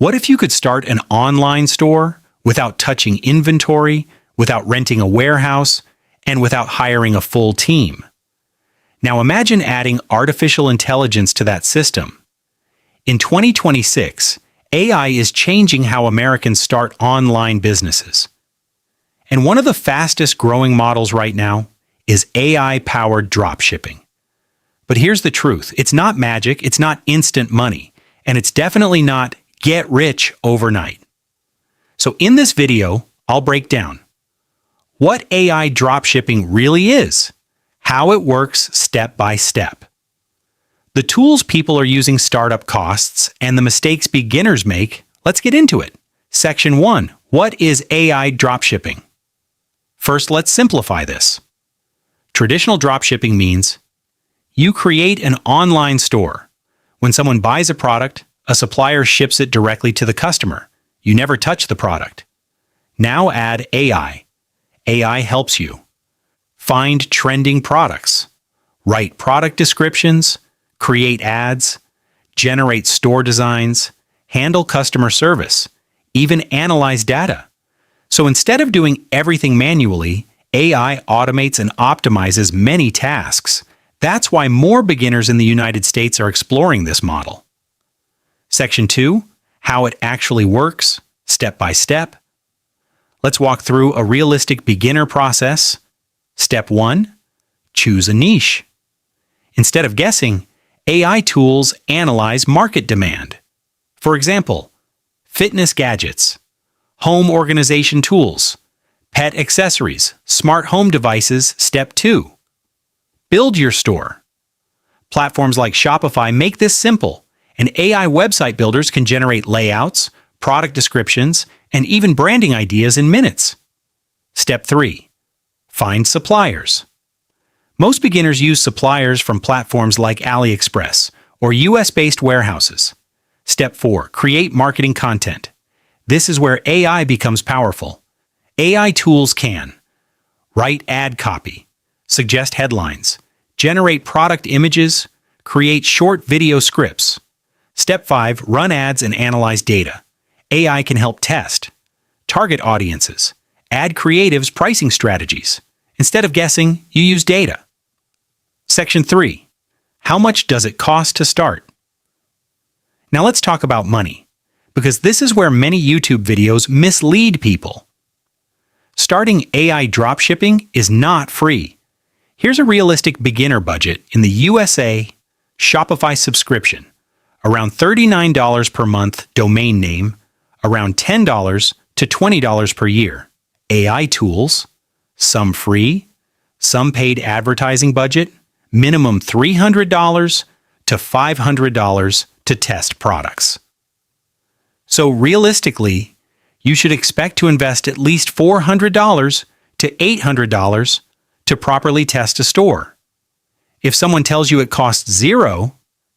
What if you could start an online store without touching inventory, without renting a warehouse, and without hiring a full team? Now imagine adding artificial intelligence to that system. In 2026, AI is changing how Americans start online businesses. And one of the fastest growing models right now is AI-powered dropshipping. But here's the truth. It's not magic, it's not instant money, and it's definitely not get rich overnight. So in this video, I'll break down what AI dropshipping really is, how it works step by step, the tools people are using, startup costs, and the mistakes beginners make. Let's get into it. Section 1. What is AI dropshipping? First, let's simplify this. Traditional dropshipping means you create an online store. When someone buys a product, a supplier ships it directly to the customer. You never touch the product. Now add AI. AI helps you find trending products, write product descriptions, create ads, generate store designs, handle customer service, even analyze data. So instead of doing everything manually, AI automates and optimizes many tasks. That's why more beginners in the United States are exploring this model. Section 2. How it actually works, step by step. Let's walk through a realistic beginner process. Step 1. Choose a niche. Instead of guessing, AI tools analyze market demand. For example, fitness gadgets, home organization tools, pet accessories, smart home devices. Step 2. Build your store. Platforms like Shopify make this simple, and AI website builders can generate layouts, product descriptions, and even branding ideas in minutes. Step 3. Find suppliers. Most beginners use suppliers from platforms like AliExpress or US-based warehouses. Step 4. Create marketing content. This is where AI becomes powerful. AI tools can write ad copy, suggest headlines, generate product images, create short video scripts. Step 5. Run ads and analyze data. AI can help test, target audiences, add creatives, pricing strategies. Instead of guessing, you use data. Section 3. How much does it cost to start? Now let's talk about money, because this is where many YouTube videos mislead people. Starting AI dropshipping is not free. Here's a realistic beginner budget in the USA Shopify subscription. Around $39 per month domain name, around $10 to $20 per year. AI tools, some free, some paid advertising budget, minimum $300 to $500 to test products. So realistically, you should expect to invest at least $400 to $800 to properly test a store. If someone tells you it costs $0,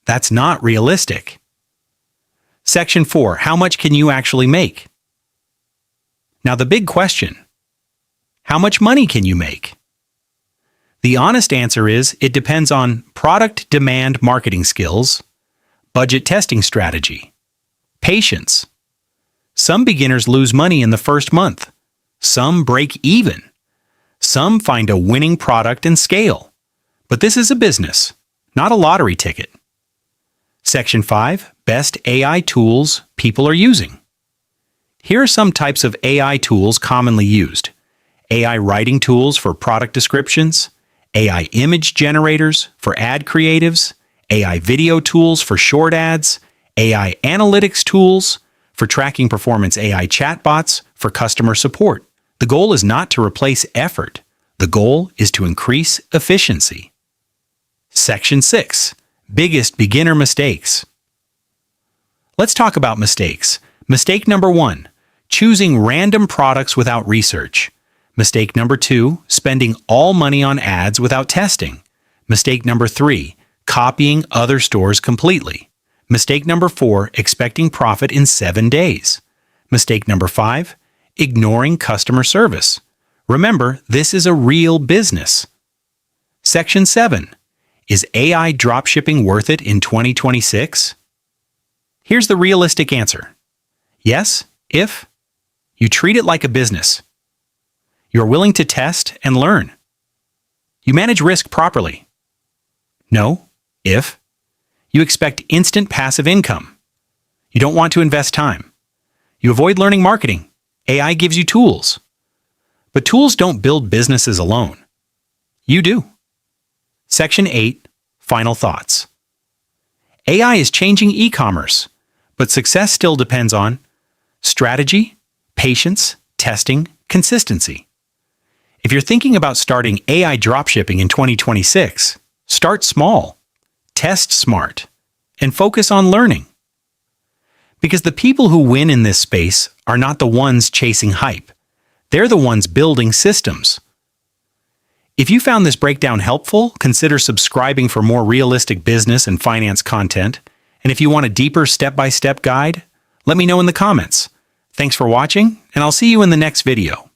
that's not realistic. Section 4. How much can you actually make? Now the big question, how much money can you make? The honest answer is it depends on product demand marketing skills, budget testing strategy, patience. Some beginners lose money in the first month. Some break even. Some find a winning product and scale. But this is a business, not a lottery ticket. Section 5. Best AI tools people are using. Here are some types of AI tools commonly used. AI writing tools for product descriptions, AI image generators for ad creatives, AI video tools for short ads, AI analytics tools for tracking performance, AI chatbots for customer support. The goal is not to replace effort. The goal is to increase efficiency. Section 6. Biggest beginner mistakes. Let's talk about mistakes. Mistake number 1. Choosing random products without research. Mistake number 2. Spending all money on ads without testing. Mistake number 3. Copying other stores completely. Mistake number 4. Expecting profit in 7 days. Mistake number 5. Ignoring customer service. Remember, this is a real business. Section 7. Is AI dropshipping worth it in 2026? Here's the realistic answer. Yes, if you treat it like a business. You're willing to test and learn. You manage risk properly. No, if you expect instant passive income. You don't want to invest time. You avoid learning marketing. AI gives you tools. But tools don't build businesses alone. You do. Section 8. Final thoughts. AI is changing e-commerce, but success still depends on strategy, patience, testing, consistency. If you're thinking about starting AI dropshipping in 2026, start small, test smart, and focus on learning. Because the people who win in this space are not the ones chasing hype. They're the ones building systems. If you found this breakdown helpful, consider subscribing for more realistic business and finance content. And if you want a deeper step-by-step guide, let me know in the comments. Thanks for watching, and I'll see you in the next video.